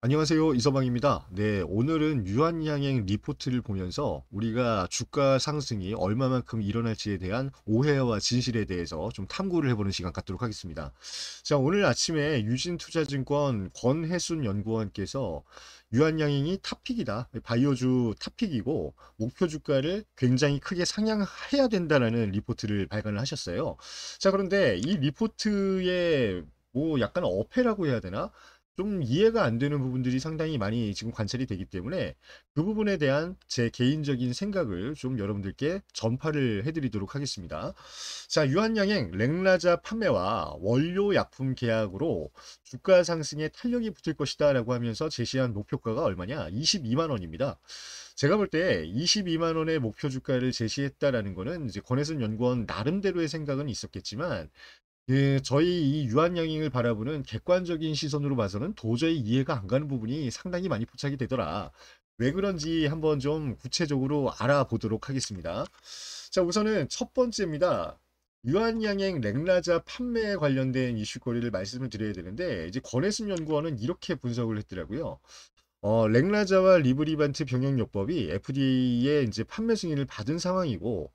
안녕하세요. 이서방입니다. 네, 오늘은 유한양행 리포트를 보면서 우리가 주가 상승이 얼마만큼 일어날지에 대한 오해와 진실에 대해서 좀 탐구를 해보는 시간 갖도록 하겠습니다. 자, 오늘 아침에 유진투자증권 권혜순 연구원께서 유한양행이 탑픽이다. 바이오주 탑픽이고 목표 주가를 굉장히 크게 상향해야 된다라는 리포트를 발간을 하셨어요. 자, 그런데 이 리포트에 뭐 약간 어폐라고 해야 되나? 좀 이해가 안 되는 부분들이 상당히 많이 지금 관찰이 되기 때문에 그 부분에 대한 제 개인적인 생각을 좀 여러분들께 전파를 해드리도록 하겠습니다. 자, 유한양행 렉라자 판매와 원료 약품 계약으로 주가 상승에 탄력이 붙을 것이다 라고 하면서 제시한 목표가가 얼마냐? 22만 원입니다. 제가 볼 때 22만 원의 목표 주가를 제시했다라는 거는 이제 권혜순 연구원 나름대로의 생각은 있었겠지만 저희 이 유한양행을 바라보는 객관적인 시선으로 봐서는 도저히 이해가 안 가는 부분이 상당히 많이 포착이 되더라. 왜 그런지 한번 좀 구체적으로 알아보도록 하겠습니다. 자, 우선은 첫 번째입니다. 유한양행 렉라자 판매에 관련된 이슈거리를 말씀을 드려야 되는데, 이제 권혜순 연구원은 이렇게 분석을 했더라고요. 렉라자와 리브리반트 병역요법이 FDA의 이제 판매 승인을 받은 상황이고,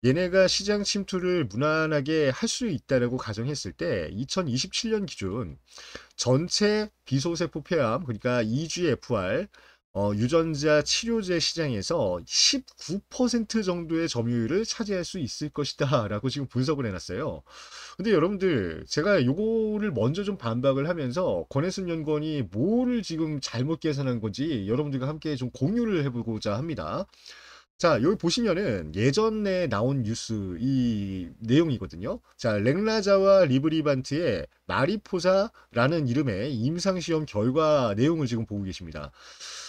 얘네가 시장 침투를 무난하게 할 수 있다라고 가정했을 때 2027년 기준 전체 비소세포 폐암 그러니까 EGFR 유전자 치료제 시장에서 19% 정도의 점유율을 차지할 수 있을 것이다 라고 지금 분석을 해놨어요. 근데 여러분들 제가 요거를 먼저 좀 반박을 하면서 권혜순 연구원이 뭐를 지금 잘못 계산한 건지 여러분들과 함께 좀 공유를 해보고자 합니다. 자, 여기 보시면은 예전에 나온 뉴스 이 내용이거든요. 자, 렉라자와 리브리반트의 마리포사라는 이름의 임상시험 결과 내용을 지금 보고 계십니다.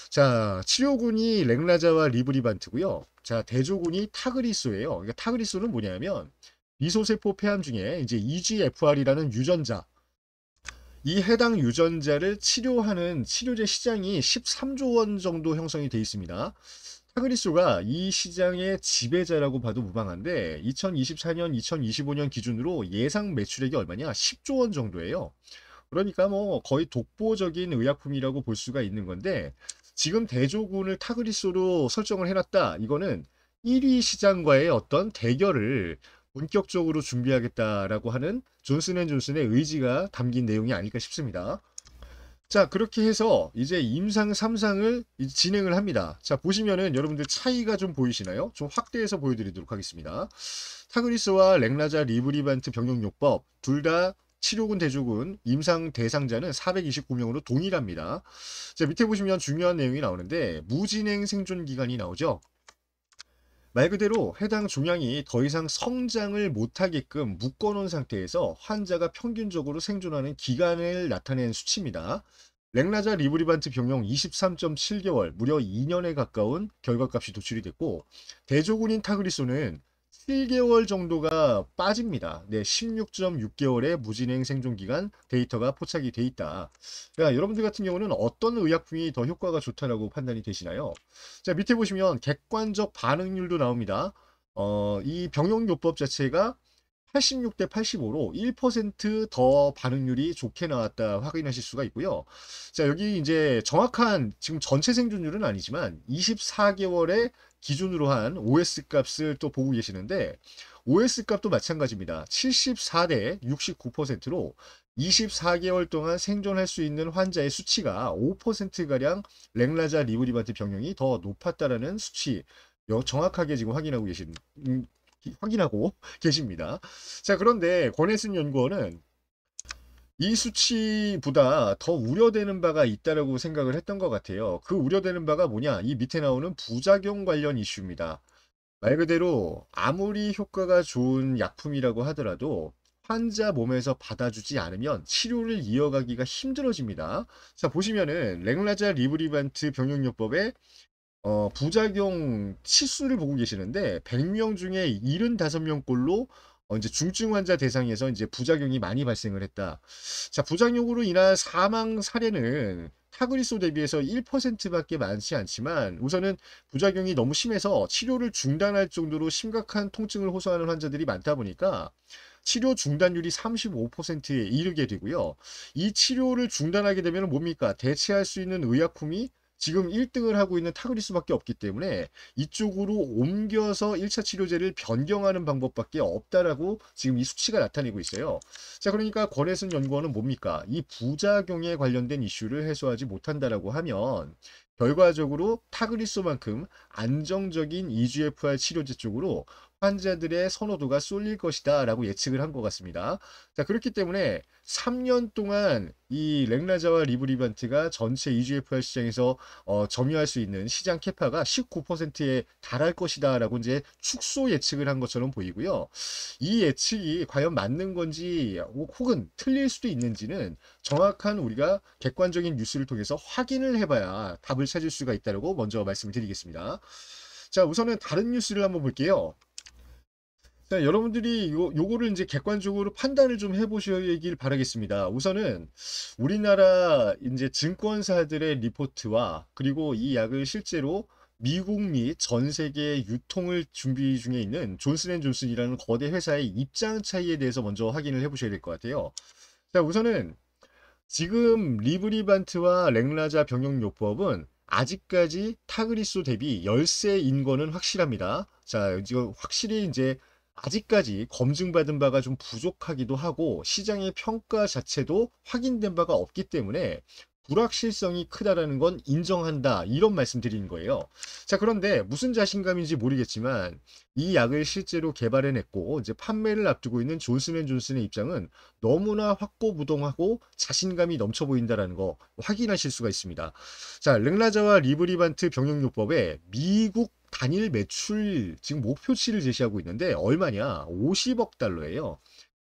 자, 치료군이 렉라자와 리브리반트고요. 자, 대조군이 타그리소예요. 그러니까 타그리소는 뭐냐면 미소세포 폐암 중에 이제 EGFR이라는 유전자 이 해당 유전자를 치료하는 치료제 시장이 13조 원 정도 형성이 돼 있습니다. 타그리소가 이 시장의 지배자라고 봐도 무방한데 2024년, 2025년 기준으로 예상 매출액이 얼마냐? 10조 원 정도예요. 그러니까 뭐 거의 독보적인 의약품이라고 볼 수가 있는 건데 지금 대조군을 타그리소로 설정을 해놨다. 이거는 1위 시장과의 어떤 대결을 본격적으로 준비하겠다라고 하는 존슨앤존슨의 의지가 담긴 내용이 아닐까 싶습니다. 자, 그렇게 해서 이제 임상 3상을 진행을 합니다. 자, 보시면은 여러분들 차이가 좀 보이시나요? 좀 확대해서 보여드리도록 하겠습니다. 타그리스와 렉라자 리브리반트 병용요법 둘 다 치료군 대조군 임상 대상자는 429명으로 동일합니다. 자, 밑에 보시면 중요한 내용이 나오는데 무진행 생존 기간이 나오죠. 말 그대로 해당 종양이 더 이상 성장을 못하게끔 묶어놓은 상태에서 환자가 평균적으로 생존하는 기간을 나타낸 수치입니다. 렉라자 리브리반트 병용 23.7개월, 무려 2년에 가까운 결과값이 도출이 됐고 대조군인 타그리소는 7개월 정도가 빠집니다. 네, 16.6개월의 무진행 생존기간 데이터가 포착이 돼 있다. 그러니까 여러분들 같은 경우는 어떤 의약품이 더 효과가 좋다라고 판단이 되시나요? 자, 밑에 보시면 객관적 반응률도 나옵니다. 이 병용요법 자체가 86대 85로 1%더 반응률이 좋게 나왔다 확인하실 수가 있고요. 자, 여기 이제 정확한 지금 전체 생존율은 아니지만 24개월의 기준으로 한 OS 값을 또 보고 계시는데 OS 값도 마찬가지입니다. 74대 69%로 24개월 동안 생존할 수 있는 환자의 수치가 5%가량 렉라자 리브리반트 병용이 더 높았다라는 수치 정확하게 지금 확인하고 계십니다. 자, 그런데 권혜순 연구원은 이 수치보다 더 우려되는 바가 있다라고 생각을 했던 것 같아요. 그 우려되는 바가 뭐냐? 이 밑에 나오는 부작용 관련 이슈입니다. 말 그대로 아무리 효과가 좋은 약품이라고 하더라도 환자 몸에서 받아주지 않으면 치료를 이어가기가 힘들어집니다. 자, 보시면은 렉라자 리브리반트 병용요법에 부작용 치수를 보고 계시는데 100명 중에 75명꼴로 이제 중증 환자 대상에서 이제 부작용이 많이 발생을 했다. 자, 부작용으로 인한 사망 사례는 타그리소 대비해서 1%밖에 많지 않지만 우선은 부작용이 너무 심해서 치료를 중단할 정도로 심각한 통증을 호소하는 환자들이 많다 보니까 치료 중단율이 35%에 이르게 되고요. 이 치료를 중단하게 되면 뭡니까? 대체할 수 있는 의약품이 지금 1등을 하고 있는 타그리스밖에 없기 때문에 이쪽으로 옮겨서 1차 치료제를 변경하는 방법밖에 없다라고 지금 이 수치가 나타내고 있어요. 자, 그러니까 권혜순 연구원은 뭡니까? 이 부작용에 관련된 이슈를 해소하지 못한다라고 하면 결과적으로 타그리소만큼 안정적인 EGFR 치료제 쪽으로 환자들의 선호도가 쏠릴 것이다 라고 예측을 한 것 같습니다. 자, 그렇기 때문에 3년 동안 이 렉나자와 리브리반트가 전체 EGFR 시장에서 점유할 수 있는 시장 캐파가 19%에 달할 것이다 라고 이제 축소 예측을 한 것처럼 보이고요. 이 예측이 과연 맞는 건지 혹은 틀릴 수도 있는지는 정확한 우리가 객관적인 뉴스를 통해서 확인을 해봐야 답을 찾을 수가 있다고 먼저 말씀을 드리겠습니다. 자, 우선은 다른 뉴스를 한번 볼게요. 자, 여러분들이 요거를 이제 객관적으로 판단을 좀 해보시길 바라겠습니다. 우선은 우리나라 이제 증권사들의 리포트와 그리고 이 약을 실제로 미국 및 전 세계 유통을 준비 중에 있는 존슨앤존슨이라는 거대 회사의 입장 차이에 대해서 먼저 확인을 해보셔야 될 것 같아요. 자, 우선은 지금 리브리반트와 렉라자 병용요법은 아직까지 타그리소 대비 열세인 거는 확실합니다. 자, 이거 확실히 이제 아직까지 검증받은 바가 좀 부족하기도 하고 시장의 평가 자체도 확인된 바가 없기 때문에 불확실성이 크다라는 건 인정한다. 이런 말씀 드리는 거예요. 자, 그런데 무슨 자신감인지 모르겠지만 이 약을 실제로 개발해냈고 이제 판매를 앞두고 있는 존슨앤존슨의 입장은 너무나 확고부동하고 자신감이 넘쳐 보인다라는 거 확인하실 수가 있습니다. 자, 렉라자와 리브리반트 병용요법에 미국 단일 매출 지금 목표치를 제시하고 있는데 얼마냐? 50억 달러예요.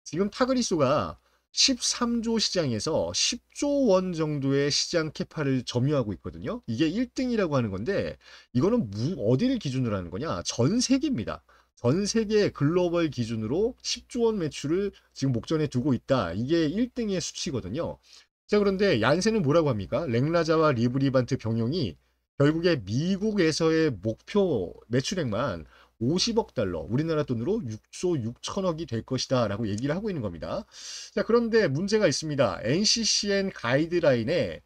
지금 타그리소가 13조 시장에서 10조 원 정도의 시장 캐파를 점유하고 있거든요. 이게 1등이라고 하는 건데 이거는 어디를 기준으로 하는 거냐? 전 세계입니다. 전 세계 글로벌 기준으로 10조 원 매출을 지금 목전에 두고 있다. 이게 1등의 수치거든요. 자, 그런데 얀센은 뭐라고 합니까? 렉라자와 리브리반트 병용이 결국에 미국에서의 목표 매출액만 50억 달러, 우리나라 돈으로 6조 6천억이 될 것이다 라고 얘기를 하고 있는 겁니다. 자, 그런데 문제가 있습니다. NCCN 가이드라인에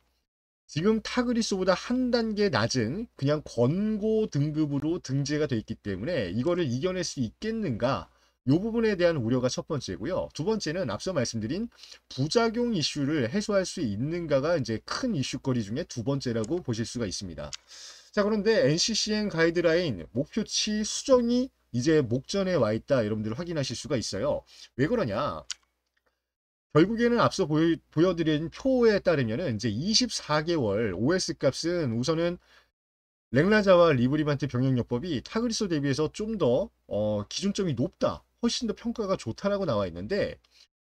지금 타그리소보다 한 단계 낮은 그냥 권고 등급으로 등재가 돼 있기 때문에 이거를 이겨낼 수 있겠는가? 이 부분에 대한 우려가 첫 번째고요. 두 번째는 앞서 말씀드린 부작용 이슈를 해소할 수 있는가가 이제 큰 이슈거리 중에 두 번째라고 보실 수가 있습니다. 자, 그런데 NCCN 가이드라인 목표치 수정이 이제 목전에 와 있다. 여러분들 확인하실 수가 있어요. 왜 그러냐? 결국에는 앞서 보여드린 표에 따르면 이제 24개월 OS 값은 우선은 렉라자와 리브리반트 병역요법이 타그리소 대비해서 좀 더 기준점이 높다. 훨씬 더 평가가 좋다라고 나와 있는데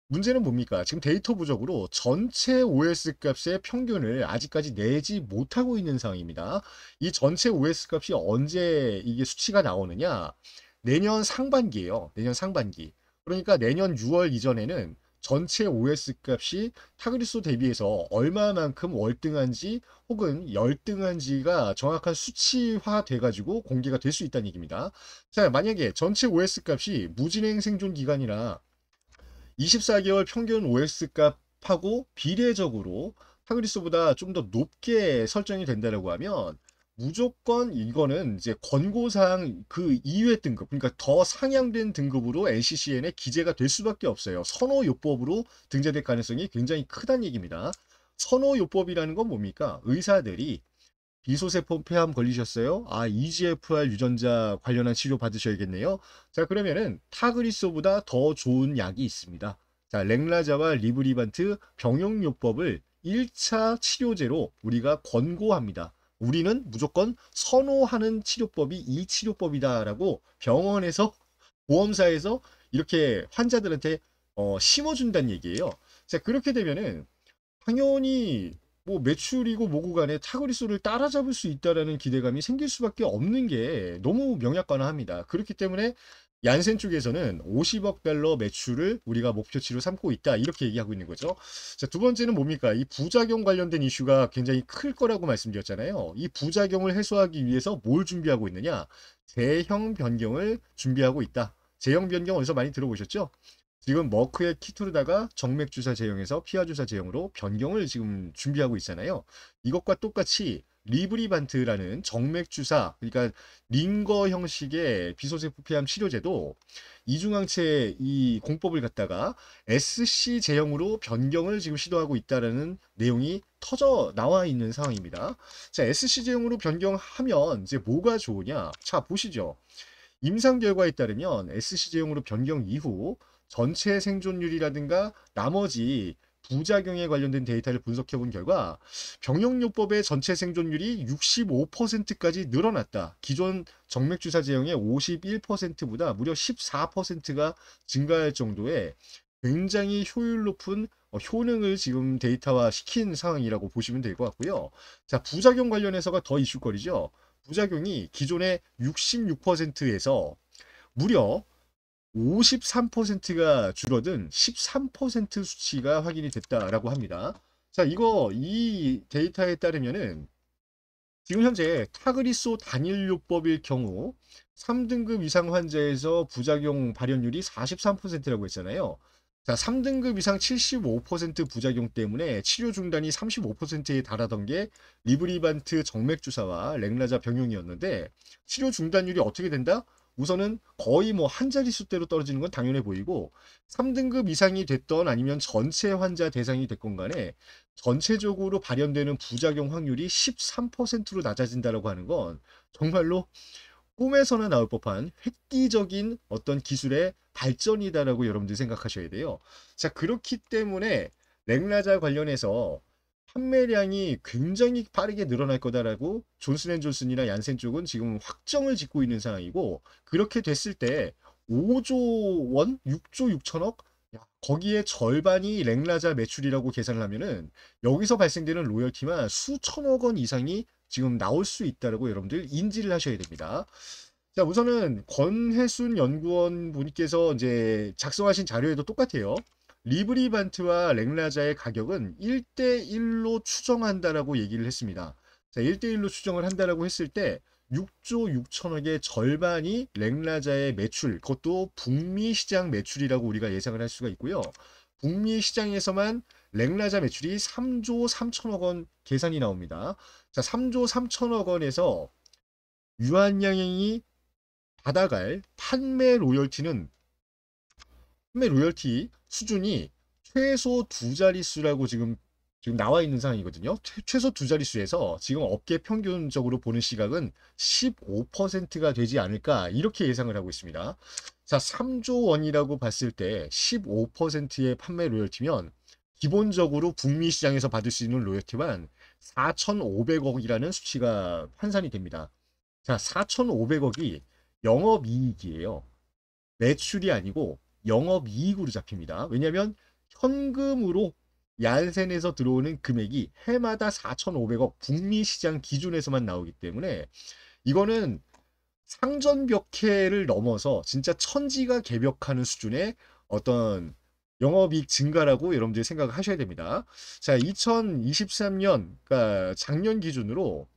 문제는 뭡니까? 지금 데이터 부족으로 전체 OS 값의 평균을 아직까지 내지 못하고 있는 상황입니다. 이 전체 OS 값이 언제 이게 수치가 나오느냐? 내년 상반기예요. 내년 상반기. 그러니까 내년 6월 이전에는 전체 OS 값이 타그리소 대비해서 얼마만큼 월등한지 혹은 열등한지가 정확한 수치화 돼가지고 공개가 될 수 있다는 얘기입니다. 자, 만약에 전체 OS 값이 무진행 생존 기간이나 24개월 평균 OS 값하고 비례적으로 타그리소보다 좀 더 높게 설정이 된다라고 하면 무조건 이거는 이제 권고사항 그 이외 등급, 그러니까 더 상향된 등급으로 NCCN에 기재가 될 수밖에 없어요. 선호요법으로 등재될 가능성이 굉장히 크다는 얘기입니다. 선호요법이라는 건 뭡니까? 의사들이 비소세포 폐암 걸리셨어요? 아, EGFR 유전자 관련한 치료 받으셔야겠네요. 자, 그러면은 타그리소보다 더 좋은 약이 있습니다. 자, 렉라자와 리브리반트 병용요법을 1차 치료제로 우리가 권고합니다. 우리는 무조건 선호하는 치료법이 이 치료법이다라고 병원에서 보험사에서 이렇게 환자들한테 심어준다는 얘기예요. 자, 그렇게 되면은 당연히 뭐 매출이고 뭐고 간에 타그리소를 따라잡을 수 있다라는 기대감이 생길 수밖에 없는 게 너무 명약관화합니다. 그렇기 때문에 얀센 쪽에서는 50억 달러 매출을 우리가 목표치로 삼고 있다. 이렇게 얘기하고 있는 거죠. 자, 두 번째는 뭡니까? 이 부작용 관련된 이슈가 굉장히 클 거라고 말씀드렸잖아요. 이 부작용을 해소하기 위해서 뭘 준비하고 있느냐? 제형 변경을 준비하고 있다. 제형 변경 어디서 많이 들어보셨죠? 지금 머크의 키투르다가 정맥 주사 제형에서 피하 주사 제형으로 변경을 지금 준비하고 있잖아요. 이것과 똑같이 리브리반트라는 정맥 주사, 그러니까 링거 형식의 비소세포 폐암 치료제도 이중항체 이 공법을 갖다가 SC 제형으로 변경을 지금 시도하고 있다라는 내용이 터져 나와 있는 상황입니다. 자, SC 제형으로 변경하면 이제 뭐가 좋으냐? 자, 보시죠. 임상 결과에 따르면 SC 제형으로 변경 이후 전체 생존율이라든가 나머지 부작용에 관련된 데이터를 분석해 본 결과 병용요법의 전체 생존율이 65%까지 늘어났다. 기존 정맥주사 제형의 51%보다 무려 14%가 증가할 정도의 굉장히 효율 높은 효능을 지금 데이터화 시킨 상황이라고 보시면 될 것 같고요. 자, 부작용 관련해서가 더 이슈거리죠. 부작용이 기존의 66%에서 무려 53%가 줄어든 13% 수치가 확인이 됐다라고 합니다. 자, 이 데이터에 따르면은 지금 현재 타그리소 단일요법일 경우 3등급 이상 환자에서 부작용 발현율이 43%라고 했잖아요. 자, 3등급 이상 75% 부작용 때문에 치료 중단이 35%에 달하던 게 리브리반트 정맥 주사와 렉라자 병용이었는데 치료 중단율이 어떻게 된다? 우선은 거의 뭐 한 자릿수대로 떨어지는 건 당연해 보이고 3등급 이상이 됐던 아니면 전체 환자 대상이 됐건 간에 전체적으로 발현되는 부작용 확률이 13%로 낮아진다라고 하는 건 정말로 꿈에서나 나올 법한 획기적인 어떤 기술의 발전이다라고 여러분들 생각하셔야 돼요. 자, 그렇기 때문에 렉라자 관련해서 판매량이 굉장히 빠르게 늘어날 거다라고 존슨앤존슨이나 얀센 쪽은 지금 확정을 짓고 있는 상황이고 그렇게 됐을 때 5조 원, 6조 6천억 거기에 절반이 렉라자 매출이라고 계산을 하면은 여기서 발생되는 로열티만 수천억 원 이상이 지금 나올 수 있다라고 여러분들 인지를 하셔야 됩니다. 자, 우선은 권혜순 연구원 분께서 이제 작성하신 자료에도 똑같아요. 리브리반트와 렉라자의 가격은 1대1로 추정한다라고 얘기를 했습니다. 자, 1대1로 추정을 한다라고 했을 때 6조 6천억의 절반이 렉라자의 매출, 그것도 북미 시장 매출이라고 우리가 예상을 할 수가 있고요. 북미 시장에서만 렉라자 매출이 3조 3천억 원 계산이 나옵니다. 자, 3조 3천억 원에서 유한양행이 받아갈 판매 로열티 수준이 최소 두 자릿수라고 지금 나와 있는 상황이거든요. 최소 두 자릿수에서 지금 업계 평균적으로 보는 시각은 15%가 되지 않을까 이렇게 예상을 하고 있습니다. 자, 3조 원이라고 봤을 때 15%의 판매 로열티면 기본적으로 북미 시장에서 받을 수 있는 로열티만 4,500억이라는 수치가 환산이 됩니다. 자, 4,500억이 영업이익이에요. 매출이 아니고 영업이익으로 잡힙니다. 왜냐하면 현금으로 얀센에서 들어오는 금액이 해마다 4,500억 북미 시장 기준에서만 나오기 때문에 이거는 상전벽해를 넘어서 진짜 천지가 개벽하는 수준의 어떤 영업이익 증가라고 여러분들이 생각을 하셔야 됩니다. 자, 2023년, 그러니까 작년 기준으로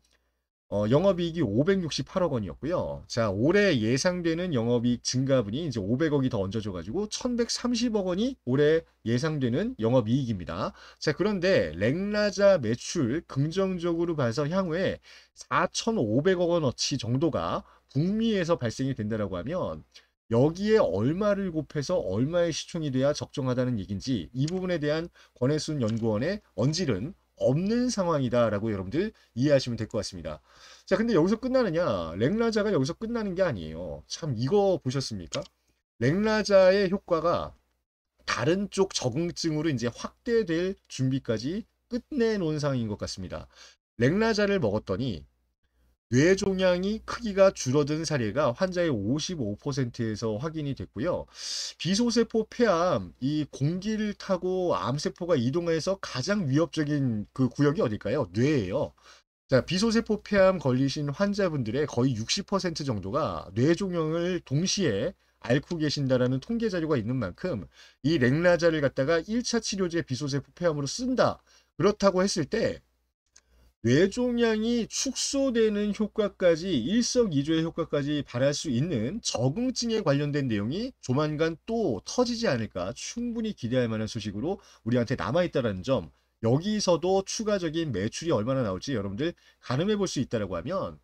영업이익이 568억 원이었고요. 자, 올해 예상되는 영업이익 증가분이 이제 500억이 더 얹어져가지고 1130억 원이 올해 예상되는 영업이익입니다. 자, 그런데 렉라자 매출 긍정적으로 봐서 향후에 4,500억 원어치 정도가 북미에서 발생이 된다라고 하면 여기에 얼마를 곱해서 얼마의 시총이 돼야 적정하다는 얘기인지 이 부분에 대한 권혜순 연구원의 언질은 없는 상황이다라고 여러분들 이해하시면 될 것 같습니다. 자, 근데 여기서 끝나느냐? 렉라자가 여기서 끝나는 게 아니에요. 참 이거 보셨습니까? 렉라자의 효과가 다른 쪽 적응증으로 이제 확대될 준비까지 끝내놓은 상황인 것 같습니다. 렉라자를 먹었더니 뇌종양이 크기가 줄어든 사례가 환자의 55%에서 확인이 됐고요. 비소세포 폐암, 이 공기를 타고 암세포가 이동해서 가장 위협적인 그 구역이 어딜까요? 뇌예요. 자, 비소세포 폐암 걸리신 환자분들의 거의 60% 정도가 뇌종양을 동시에 앓고 계신다라는 통계 자료가 있는 만큼 이 렉라자를 갖다가 1차 치료제 비소세포 폐암으로 쓴다. 그렇다고 했을 때 뇌종양이 축소되는 효과까지 일석이조의 효과까지 발할 수 있는 적응증에 관련된 내용이 조만간 또 터지지 않을까 충분히 기대할 만한 소식으로 우리한테 남아있다는 점, 여기서도 추가적인 매출이 얼마나 나올지 여러분들 가늠해 볼 수 있다라고 하면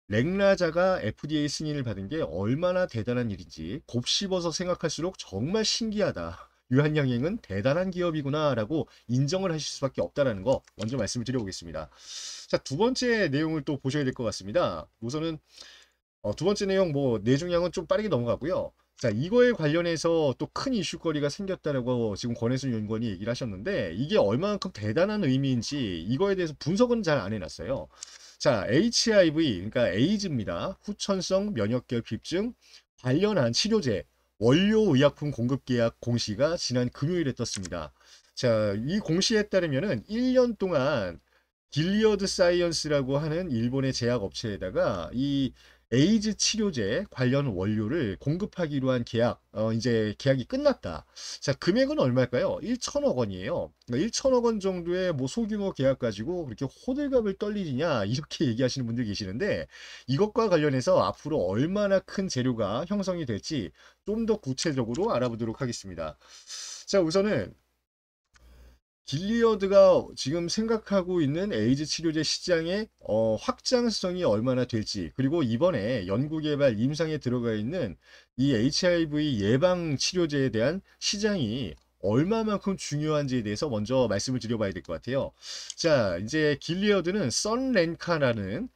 렉라자가 FDA 승인을 받은 게 얼마나 대단한 일인지 곱씹어서 생각할수록 정말 신기하다. 유한양행은 대단한 기업이구나라고 인정을 하실 수밖에 없다라는 거 먼저 말씀을 드려보겠습니다. 자, 두 번째 내용을 또 보셔야 될 것 같습니다. 우선은 두 번째 내용 뭐 내중량은 좀 빠르게 넘어가고요. 자, 이거에 관련해서 또 큰 이슈거리가 생겼다라고 지금 권혜순 연구원이 얘기를 하셨는데 이게 얼마만큼 대단한 의미인지 이거에 대해서 분석은 잘 안 해놨어요. 자, HIV, 그러니까 에이즈입니다. 후천성 면역결핍증 관련한 치료제 원료의약품 공급 계약 공시가 지난 금요일에 떴습니다. 자, 이 공시에 따르면은 1년 동안 길리어드 사이언스라고 하는 일본의 제약업체에다가 이 에이즈 치료제 관련 원료를 공급하기로 한 계약, 이제 계약이 끝났다. 자, 금액은 얼마일까요? 1천억 원이에요. 그러니까 1천억 원 정도의 뭐 소규모 계약 가지고 그렇게 호들갑을 떨리느냐, 이렇게 얘기하시는 분들 계시는데, 이것과 관련해서 앞으로 얼마나 큰 재료가 형성이 될지 좀 더 구체적으로 알아보도록 하겠습니다. 자, 우선은 길리어드가 지금 생각하고 있는 에이즈 치료제 시장의 확장성이 얼마나 될지, 그리고 이번에 연구개발 임상에 들어가 있는 이 HIV 예방 치료제에 대한 시장이 얼마만큼 중요한지에 대해서 먼저 말씀을 드려봐야 될 것 같아요. 자, 이제 길리어드는 선렌카라는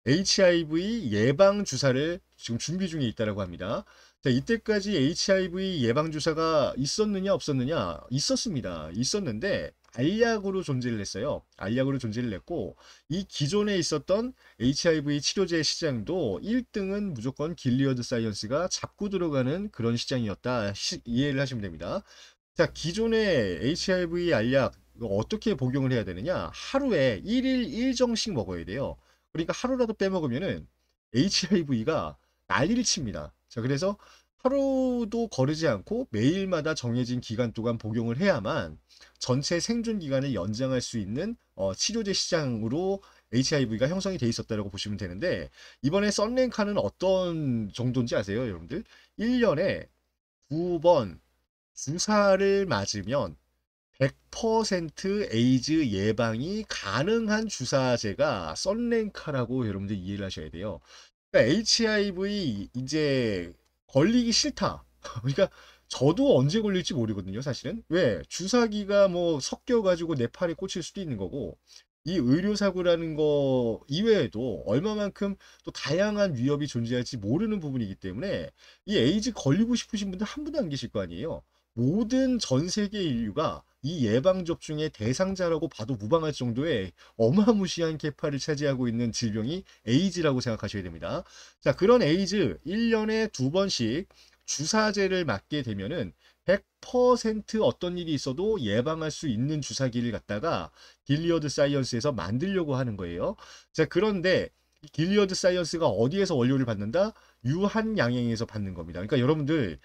HIV 예방 주사를 지금 준비 중에 있다라고 합니다. 자, 이때까지 HIV 예방 주사가 있었느냐 없었느냐? 있었습니다. 있었는데 알약으로 존재를 했어요. 알약으로 존재를 했고 이 기존에 있었던 HIV 치료제 시장도 1등은 무조건 길리어드 사이언스가 잡고 들어가는 그런 시장이었다. 이해를 하시면 됩니다. 자, 기존의 HIV 알약 이거 어떻게 복용을 해야 되느냐? 하루에 1일 1정씩 먹어야 돼요. 그러니까 하루라도 빼먹으면은 HIV가 난리를 칩니다. 자, 그래서 하루도 거르지 않고 매일마다 정해진 기간 동안 복용을 해야만 전체 생존 기간을 연장할 수 있는 치료제 시장으로 HIV가 형성이 돼 있었다고 보시면 되는데 이번에 썬렌카는 어떤 정도인지 아세요, 여러분들? 1년에 2번 주사를 맞으면 100% 에이즈 예방이 가능한 주사제가 썬렌카라고 여러분들 이해를 하셔야 돼요. 그러니까 HIV 이제 걸리기 싫다. 그러니까 저도 언제 걸릴지 모르거든요, 사실은. 왜? 주사기가 뭐 섞여가지고 내 팔에 꽂힐 수도 있는 거고, 이 의료사고라는 거 이외에도 얼마만큼 또 다양한 위협이 존재할지 모르는 부분이기 때문에 이 에이즈 걸리고 싶으신 분들 한 분도 안 계실 거 아니에요. 모든 전 세계 인류가 이 예방접종의 대상자라고 봐도 무방할 정도의 어마무시한 계파를 차지하고 있는 질병이 에이즈라고 생각하셔야 됩니다. 자, 그런 에이즈 1년에 2번씩 주사제를 맞게 되면은 100% 어떤 일이 있어도 예방할 수 있는 주사기를 갖다가 길리어드 사이언스에서 만들려고 하는 거예요. 자, 그런데 길리어드 사이언스가 어디에서 원료를 받는다? 유한양행에서 받는 겁니다. 그러니까 여러분들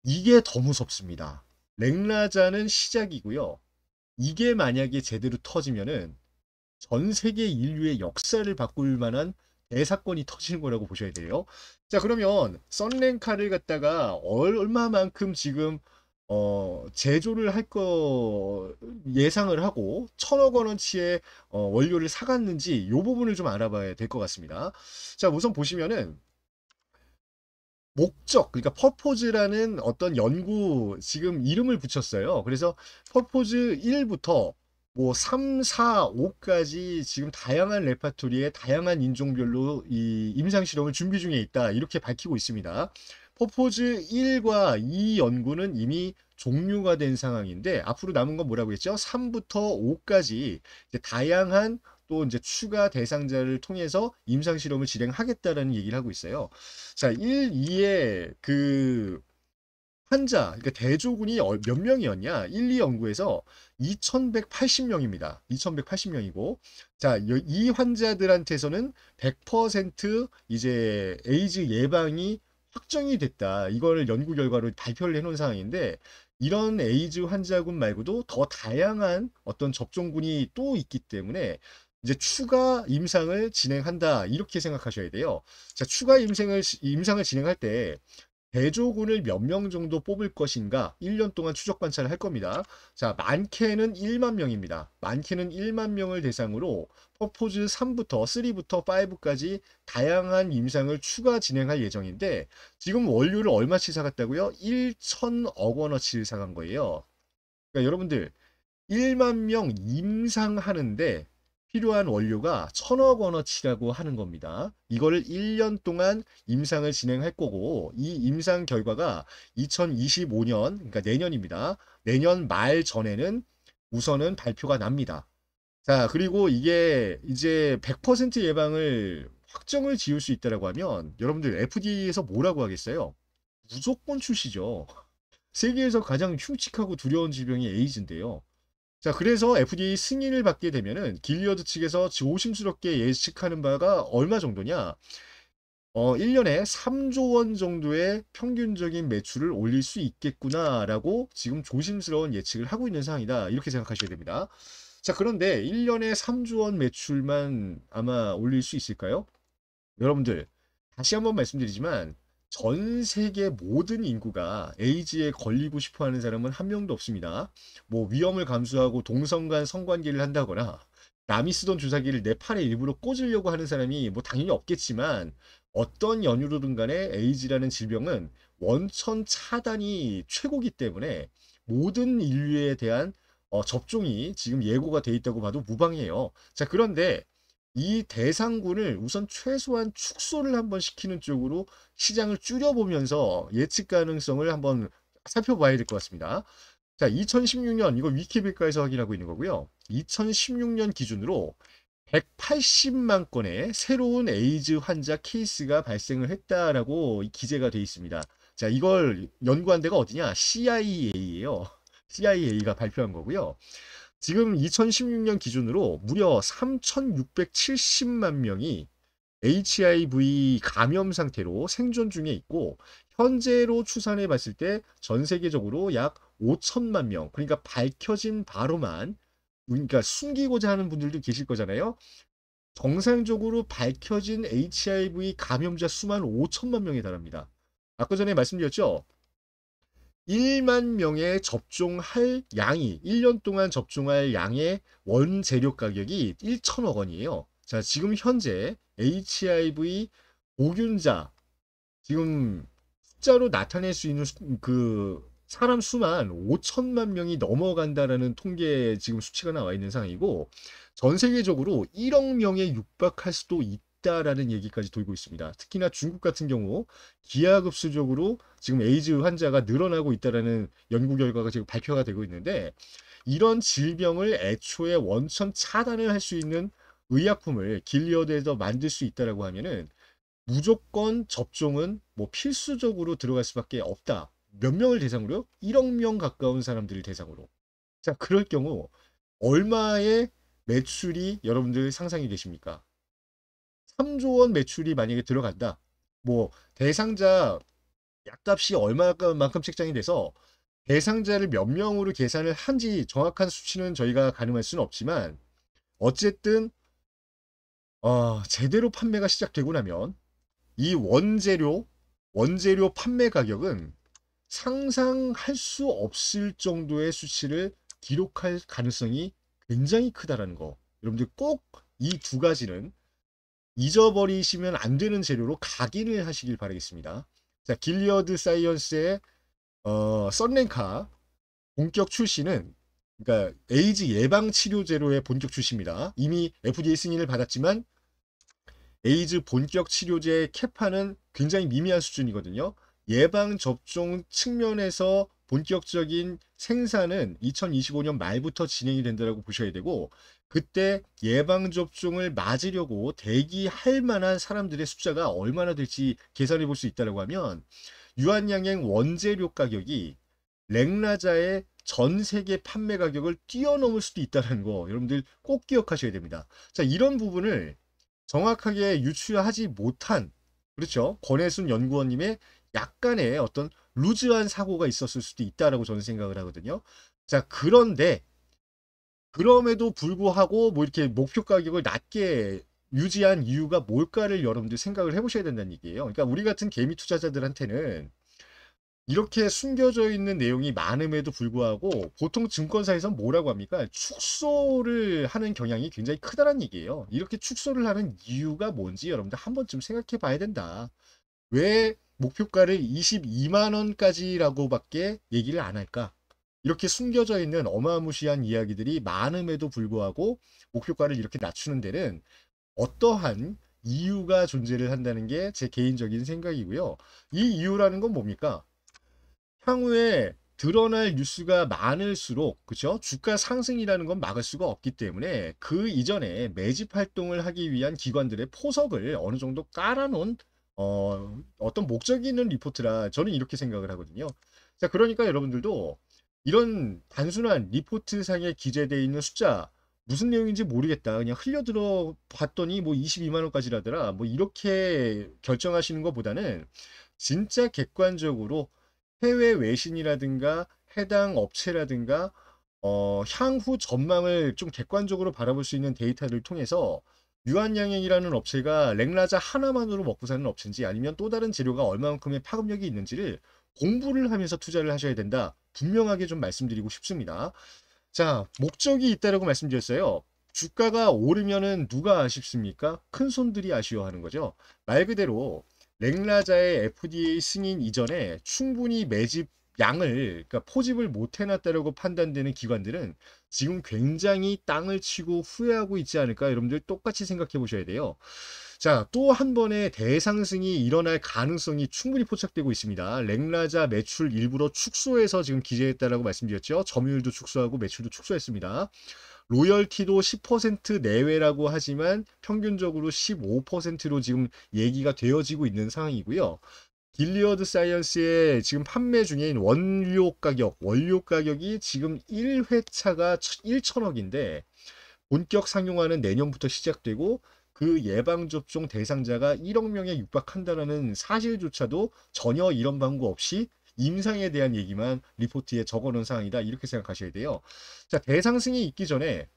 이게 더 무섭습니다. 렉라자는 시작이고요. 이게 만약에 제대로 터지면은 전 세계 인류의 역사를 바꿀 만한 대사건이 터지는 거라고 보셔야 돼요. 자, 그러면 썬렌카를 갖다가 얼마만큼 지금 제조를 할 거 예상을 하고 1,000억 원어치의 원료를 사갔는지 이 부분을 좀 알아봐야 될 것 같습니다. 자, 우선 보시면은 목적, 그러니까 퍼포즈라는 어떤 연구 지금 이름을 붙였어요. 그래서 퍼포즈 1부터 뭐 3, 4, 5까지 지금 다양한 레파토리에 다양한 인종별로 이 임상 실험을 준비 중에 있다. 이렇게 밝히고 있습니다. 퍼포즈 1과 2 연구는 이미 종료가 된 상황인데 앞으로 남은 건 뭐라고 했죠? 3부터 5까지 다양한 또 이제 추가 대상자를 통해서 임상 실험을 진행하겠다라는 얘기를 하고 있어요. 자, 1, 2의 그 환자, 그러니까 대조군이 몇 명이었냐? 1, 2 연구에서 2,180명입니다. 2,180명이고, 자, 이 환자들한테서는 100% 이제 에이즈 예방이 확정이 됐다. 이거를 연구 결과로 발표를 해놓은 상황인데, 이런 에이즈 환자군 말고도 더 다양한 어떤 접종군이 또 있기 때문에 이제 추가 임상을 진행한다. 이렇게 생각하셔야 돼요. 자, 추가 임상을 진행할 때 대조군을 몇 명 정도 뽑을 것인가 1년 동안 추적 관찰을 할 겁니다. 자, 많게는 1만 명입니다. 많게는 1만 명을 대상으로 퍼포즈 3부터 3부터 5까지 다양한 임상을 추가 진행할 예정인데 지금 원료를 얼마치 사갔다고요? 1천억 원어치를 사간 거예요. 그러니까 여러분들 1만 명 임상하는데 필요한 원료가 1천억 원어치라고 하는 겁니다. 이거를 1년 동안 임상을 진행할 거고 이 임상 결과가 2025년 그러니까 내년입니다. 내년 말 전에는 우선은 발표가 납니다. 자, 그리고 이게 이제 100% 예방을 확정을 지을 수 있다라고 하면 여러분들 FDA에서 뭐라고 하겠어요? 무조건 출시죠. 세계에서 가장 흉측하고 두려운 질병이 에이즈인데요. 자, 그래서 FDA 승인을 받게 되면은 길리어드 측에서 조심스럽게 예측하는 바가 얼마 정도냐? 1년에 3조 원 정도의 평균적인 매출을 올릴 수 있겠구나라고 지금 조심스러운 예측을 하고 있는 상황이다. 이렇게 생각하셔야 됩니다. 자, 그런데 1년에 3조 원 매출만 아마 올릴 수 있을까요? 여러분들, 다시 한번 말씀드리지만 전 세계 모든 인구가 에이즈에 걸리고 싶어 하는 사람은 한 명도 없습니다. 뭐 위험을 감수하고 동성 간 성관계를 한다거나 남이 쓰던 주사기를 내 팔에 일부러 꽂으려고 하는 사람이 뭐 당연히 없겠지만 어떤 연유로든 간에 에이즈라는 질병은 원천 차단이 최고기 때문에 모든 인류에 대한 접종이 지금 예고가 돼 있다고 봐도 무방해요. 자, 그런데 이 대상군을 우선 최소한 축소를 한번 시키는 쪽으로 시장을 줄여보면서 예측 가능성을 한번 살펴봐야 될 것 같습니다. 자, 2016년 이거 위키백과에서 확인하고 있는 거고요. 2016년 기준으로 180만 건의 새로운 에이즈 환자 케이스가 발생을 했다라고 기재가 돼 있습니다. 자, 이걸 연구한 데가 어디냐? CIA예요. CIA가 발표한 거고요. 지금 2016년 기준으로 무려 3,670만 명이 HIV 감염 상태로 생존 중에 있고 현재로 추산해 봤을 때 전 세계적으로 약 5천만 명, 그러니까 밝혀진 바로만 그러니까 숨기고자 하는 분들도 계실 거잖아요. 정상적으로 밝혀진 HIV 감염자 수만 5천만 명에 달합니다. 아까 전에 말씀드렸죠? 1만 명에 접종할 양이 1년 동안 접종할 양의 원재료 가격이 1천억 원이에요. 자, 지금 현재 HIV 보균자 지금 숫자로 나타낼 수 있는 그 사람 수만 5천만 명이 넘어간다라는 통계 지금 수치가 나와 있는 상황이고 전 세계적으로 1억 명에 육박할 수도 있다라는 얘기까지 돌고 있습니다. 특히나 중국 같은 경우 기하급수적으로 지금 에이즈 환자가 늘어나고 있다라는 연구 결과가 지금 발표가 되고 있는데 이런 질병을 애초에 원천 차단을 할 수 있는 의약품을 길리어드에서 만들 수 있다라고 하면은 무조건 접종은 뭐 필수적으로 들어갈 수밖에 없다. 몇 명을 대상으로요? 1억 명 가까운 사람들을 대상으로. 자, 그럴 경우 얼마의 매출이 여러분들 상상이 되십니까? 3조 원 매출이 만약에 들어간다. 뭐 대상자 약값이 얼마만큼 책정이 돼서 대상자를 몇 명으로 계산을 한지 정확한 수치는 저희가 가늠할 수는 없지만 어쨌든 제대로 판매가 시작되고 나면 이 원재료 판매 가격은 상상할 수 없을 정도의 수치를 기록할 가능성이 굉장히 크다라는 거. 여러분들 꼭 이 두 가지는 잊어버리시면 안 되는 재료로 각인을 하시길 바라겠습니다. 자, 길리어드 사이언스의 썬렌카 본격 출시는 그러니까 에이즈 예방 치료제로의 본격 출시입니다. 이미 FDA 승인을 받았지만 에이즈 본격 치료제 캐파는 굉장히 미미한 수준이거든요. 예방 접종 측면에서 본격적인 생산은 2025년 말부터 진행이 된다고 보셔야 되고 그때 예방 접종을 맞으려고 대기할 만한 사람들의 숫자가 얼마나 될지 계산해 볼 수 있다고 하면 유한양행 원재료 가격이 렉나자의 전 세계 판매 가격을 뛰어넘을 수도 있다는 거 여러분들 꼭 기억하셔야 됩니다. 자, 이런 부분을 정확하게 유추하지 못한 그렇죠. 권혜순 연구원님의 약간의 어떤 루즈한 사고가 있었을 수도 있다라고 저는 생각을 하거든요. 자, 그런데 그럼에도 불구하고 뭐 이렇게 목표 가격을 낮게 유지한 이유가 뭘까를 여러분들 생각을 해보셔야 된다는 얘기예요. 그러니까 우리 같은 개미 투자자들한테는 이렇게 숨겨져 있는 내용이 많음에도 불구하고 보통 증권사에서 뭐라고 합니까? 축소를 하는 경향이 굉장히 크다는 얘기예요. 이렇게 축소를 하는 이유가 뭔지 여러분들 한 번쯤 생각해 봐야 된다. 왜 목표가를 22만 원까지라고밖에 얘기를 안 할까? 이렇게 숨겨져 있는 어마무시한 이야기들이 많음에도 불구하고 목표가를 이렇게 낮추는 데는 어떠한 이유가 존재를 한다는 게 제 개인적인 생각이고요. 이 이유라는 건 뭡니까? 향후에 드러날 뉴스가 많을수록 그죠? 주가 상승이라는 건 막을 수가 없기 때문에 그 이전에 매집 활동을 하기 위한 기관들의 포석을 어느 정도 깔아놓은 어떤 목적이 있는 리포트라 저는 이렇게 생각을 하거든요. 자, 그러니까 여러분들도 이런 단순한 리포트 상에 기재되어 있는 숫자 무슨 내용인지 모르겠다. 그냥 흘려들어 봤더니 뭐 22만 원까지라더라. 뭐 이렇게 결정하시는 것보다는 진짜 객관적으로 해외 외신이라든가 해당 업체라든가 향후 전망을 좀 객관적으로 바라볼 수 있는 데이터를 통해서 유한양행이라는 업체가 렉라자 하나만으로 먹고 사는 업체인지 아니면 또 다른 재료가 얼마만큼의 파급력이 있는지를 공부를 하면서 투자를 하셔야 된다. 분명하게 좀 말씀드리고 싶습니다. 자, 목적이 있다라고 말씀드렸어요. 주가가 오르면은 누가 아쉽습니까? 큰 손들이 아쉬워하는 거죠. 말 그대로 렉라자의 FDA 승인 이전에 충분히 매집 양을 그러니까 포집을 못 해놨다라고 판단되는 기관들은 지금 굉장히 땅을 치고 후회하고 있지 않을까 여러분들 똑같이 생각해 보셔야 돼요. 자, 또 한 번의 대상승이 일어날 가능성이 충분히 포착되고 있습니다. 렉라자 매출 일부러 축소해서 지금 기재했다라고 말씀드렸죠. 점유율도 축소하고 매출도 축소했습니다. 로열티도 10% 내외라고 하지만 평균적으로 15%로 지금 얘기가 되어지고 있는 상황이고요. 길리어드 사이언스의 지금 판매 중인 원료 가격이 지금 1회차가 1천억인데 본격 상용화는 내년부터 시작되고 그 예방접종 대상자가 1억 명에 육박한다는 사실조차도 전혀 이런 방구 없이 임상에 대한 얘기만 리포트에 적어놓은 상황이다. 이렇게 생각하셔야 돼요. 자, 대상승이 있기 전에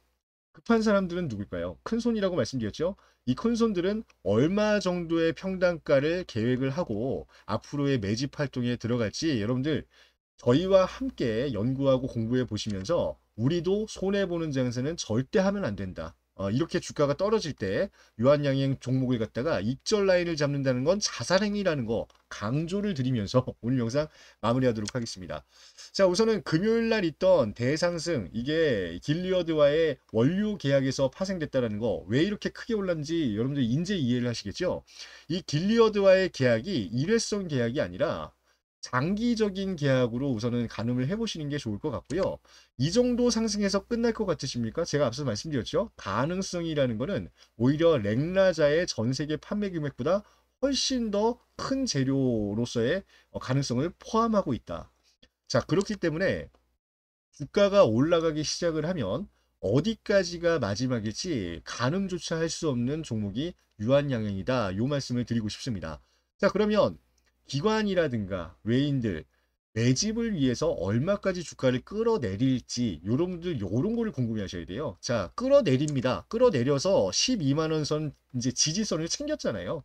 급한 사람들은 누굴까요? 큰손이라고 말씀드렸죠. 이 큰손들은 얼마 정도의 평단가를 계획을 하고 앞으로의 매집 활동에 들어갈지 여러분들 저희와 함께 연구하고 공부해 보시면서 우리도 손해보는 장사는 절대 하면 안 된다. 이렇게 주가가 떨어질 때 유한양행 종목을 갖다가 익절 라인을 잡는다는 건 자살행위라는 거 강조를 드리면서 오늘 영상 마무리하도록 하겠습니다. 자, 우선은 금요일 날 있던 대상승 이게 길리어드와의 원료 계약에서 파생됐다는 거 왜 이렇게 크게 올랐는지 여러분들 인제 이해를 하시겠죠? 이 길리어드와의 계약이 일회성 계약이 아니라 장기적인 계약으로 우선은 가늠을 해보시는 게 좋을 것 같고요. 이 정도 상승해서 끝날 것 같으십니까? 제가 앞서 말씀드렸죠. 가능성이라는 거는 오히려 렉라자의 전 세계 판매 금액보다 훨씬 더 큰 재료로서의 가능성을 포함하고 있다. 자, 그렇기 때문에 주가가 올라가기 시작을 하면 어디까지가 마지막일지 가늠조차 할 수 없는 종목이 유한양행이다. 요 말씀을 드리고 싶습니다. 자, 그러면 기관이라든가 외인들 매집을 위해서 얼마까지 주가를 끌어내릴지 여러분들 요런 거를 궁금해 하셔야 돼요. 자, 끌어내립니다. 끌어내려서 12만 원 선 이제 지지선을 챙겼잖아요.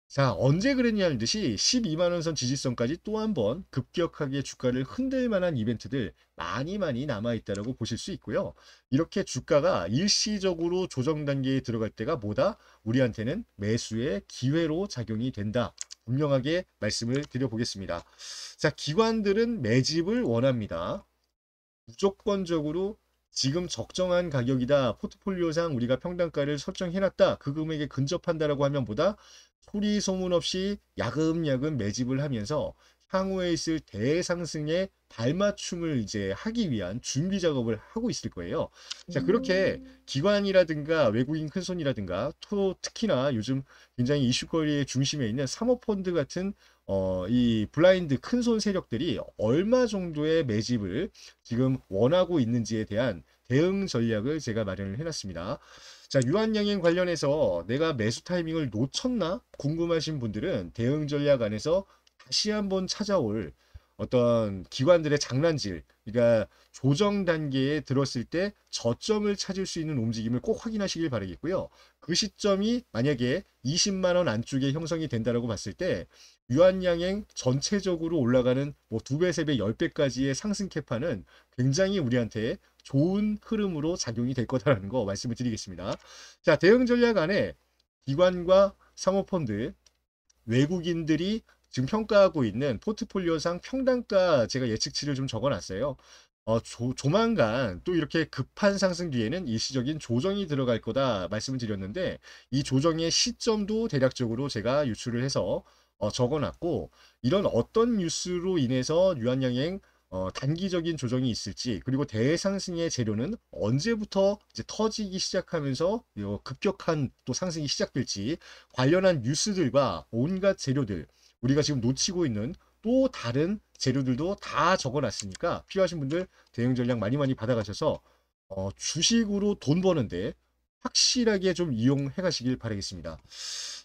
자, 언제 그랬냐는 듯이 12만 원 선 지지선까지 또 한 번 급격하게 주가를 흔들 만한 이벤트들 많이 남아 있다라고 보실 수 있고요. 이렇게 주가가 일시적으로 조정 단계에 들어갈 때가 뭐다? 우리한테는 매수의 기회로 작용이 된다. 분명하게 말씀을 드려보겠습니다. 자, 기관들은 매집을 원합니다. 무조건적으로 지금 적정한 가격이다. 포트폴리오상 우리가 평단가를 설정해놨다. 그 금액에 근접한다라고 하면 보다 소리 소문 없이 야금야금 매집을 하면서 향후에 있을 대상승의 발맞춤을 이제 하기 위한 준비 작업을 하고 있을 거예요. 자, 그렇게 기관이라든가 외국인 큰손이라든가 또 특히나 요즘 굉장히 이슈거리의 중심에 있는 사모펀드 같은 이 블라인드 큰손 세력들이 얼마 정도의 매집을 지금 원하고 있는지에 대한 대응 전략을 제가 마련을 해놨습니다. 자, 유한양행 관련해서 내가 매수 타이밍을 놓쳤나 궁금하신 분들은 대응 전략 안에서 다시 한번 찾아올 어떤 기관들의 장난질, 그러니까 조정 단계에 들었을 때 저점을 찾을 수 있는 움직임을 꼭 확인하시길 바라겠고요. 그 시점이 만약에 20만 원 안쪽에 형성이 된다라고 봤을 때 유한양행 전체적으로 올라가는 뭐 2배, 3배, 10배까지의 상승 캐파는 굉장히 우리한테 좋은 흐름으로 작용이 될 거다라는 거 말씀을 드리겠습니다. 자, 대응 전략 안에 기관과 사모펀드, 외국인들이 지금 평가하고 있는 포트폴리오상 평단가 제가 예측치를 좀 적어놨어요. 조만간 또 이렇게 급한 상승 뒤에는 일시적인 조정이 들어갈 거다 말씀을 드렸는데 이 조정의 시점도 대략적으로 제가 유출을 해서 적어놨고 이런 어떤 뉴스로 인해서 유한양행 단기적인 조정이 있을지 그리고 대상승의 재료는 언제부터 이제 터지기 시작하면서 급격한 또 상승이 시작될지 관련한 뉴스들과 온갖 재료들 우리가 지금 놓치고 있는 또 다른 재료들도 다 적어놨으니까 필요하신 분들 대응 전략 많이 많이 받아가셔서 주식으로 돈 버는데 확실하게 좀 이용해 가시길 바라겠습니다.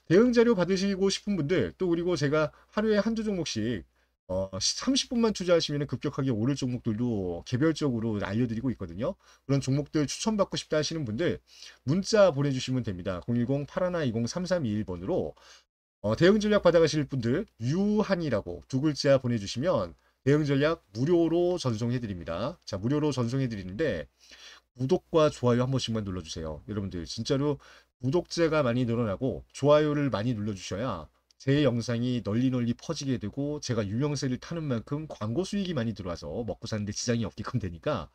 대응 자료 받으시고 싶은 분들 또 그리고 제가 하루에 한두 종목씩 30분만 투자하시면 급격하게 오를 종목들도 개별적으로 알려드리고 있거든요. 그런 종목들 추천받고 싶다 하시는 분들 문자 보내주시면 됩니다. 010-8120-3321번으로 대응 전략 받아가실 분들 유한이라고 두 글자 보내주시면 대응 전략 무료로 전송해드립니다. 자, 무료로 전송해드리는데 구독과 좋아요 한 번씩만 눌러주세요. 여러분들 진짜로 구독자가 많이 늘어나고 좋아요를 많이 눌러주셔야 제 영상이 널리 널리 퍼지게 되고 제가 유명세를 타는 만큼 광고 수익이 많이 들어와서 먹고 사는데 지장이 없게끔 되니까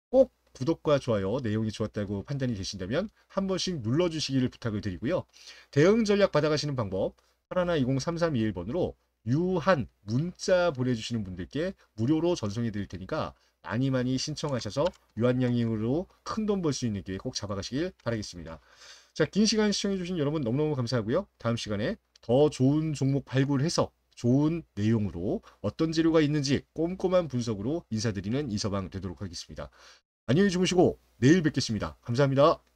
꼭 구독과 좋아요 내용이 좋았다고 판단이 되신다면 한 번씩 눌러주시기를 부탁을 드리고요. 대응 전략 받아가시는 방법 8120-3321번으로 유한 문자 보내주시는 분들께 무료로 전송해 드릴 테니까 많이 많이 신청하셔서 유한양행으로 큰 돈 벌 수 있는 기회 꼭 잡아가시길 바라겠습니다. 자, 긴 시간 시청해주신 여러분 너무너무 감사하고요. 다음 시간에 더 좋은 종목 발굴해서 좋은 내용으로 어떤 재료가 있는지 꼼꼼한 분석으로 인사드리는 이서방 되도록 하겠습니다. 안녕히 주무시고 내일 뵙겠습니다. 감사합니다.